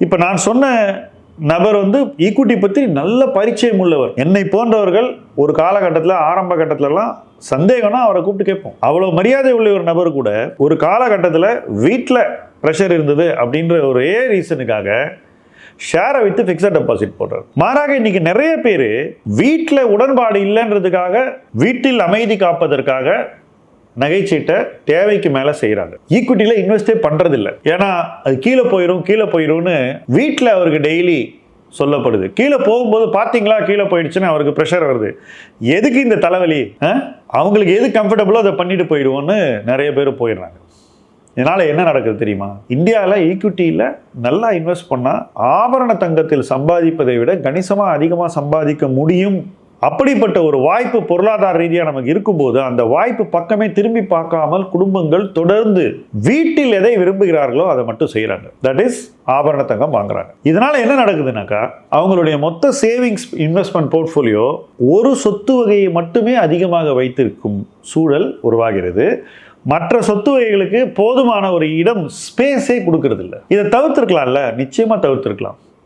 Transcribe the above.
இப்போ நான் சொன்ன நபர் ஈக்விட்டி பற்றி நல்ல பரிச்சயம் உள்ளவர். என்னை போன்றவர்கள் ஒரு காலகட்டத்தில் ஆரம்ப கட்டத்திலலாம் சந்தேகம்னா அவரை கூப்பிட்டு கேட்போம். அவ்வளோ மரியாதை உள்ள ஒரு நபர் கூட ஒரு காலகட்டத்தில் வீட்டில் ப்ரெஷர் இருந்தது அப்படின்ற ஒரே ரீசனுக்காக ஷேரை விற்று ஃபிக்ஸட் டெபாசிட் போடுறாரு. மாறாக இன்னைக்கு நிறைய பேர் வீட்டில் உடன்பாடு இல்லைன்றதுக்காக, வீட்டில் அமைதி காப்பதற்காக நகைச்சீட்டை தேவைக்கு மேலே செய்கிறாங்க. ஈக்விட்டியில் இன்வெஸ்டே பண்ணுறதில்ல. ஏன்னா அது கீழே போயிடும்னு வீட்டில் அவருக்கு டெய்லி சொல்லப்படுது. கீழே போகும்போது பார்த்தீங்களா கீழே போயிடுச்சுன்னு அவருக்கு ப்ரெஷர் வருது. எதுக்கு இந்த தலைவலி? அவங்களுக்கு எது கம்ஃபர்டபுளோ அதை பண்ணிட்டு போயிடுவோன்னு நிறைய பேர் போயிடுறாங்க. இதனால் என்ன நடக்குது தெரியுமா? இந்தியாவில் ஈக்விட்டியில் நல்லா இன்வெஸ்ட் பண்ணால் ஆபரண தங்கத்தில் சம்பாதிப்பதை விட கணிசமாக அதிகமாக சம்பாதிக்க முடியும். அப்படிப்பட்ட ஒரு வாய்ப்பு பொருளாதார ரீதியாக நமக்கு இருக்கும்போது அந்த வாய்ப்பு பக்கமே திரும்பி பார்க்காமல் குடும்பங்கள் தொடர்ந்து வீட்டில் எதை விரும்புகிறார்களோ அதை மட்டும் செய்கிறாங்க. தட் இஸ் ஆபரண தங்கம் வாங்குறாங்க. இதனால என்ன நடக்குதுனாக்கா, அவங்களுடைய மொத்த சேவிங்ஸ் இன்வெஸ்ட்மெண்ட் போர்ட்ஃபோலியோ ஒரு சொத்து வகையை மட்டுமே அதிகமாக வைத்திருக்கும் சூழல் உருவாகிறது. மற்ற சொத்து வகைகளுக்கு போதுமான ஒரு இடம், ஸ்பேஸே கொடுக்கறது இல்லை. இதை தவிர்த்திருக்கலாம்ல? நிச்சயமா தவிர்த்திருக்கலாம்.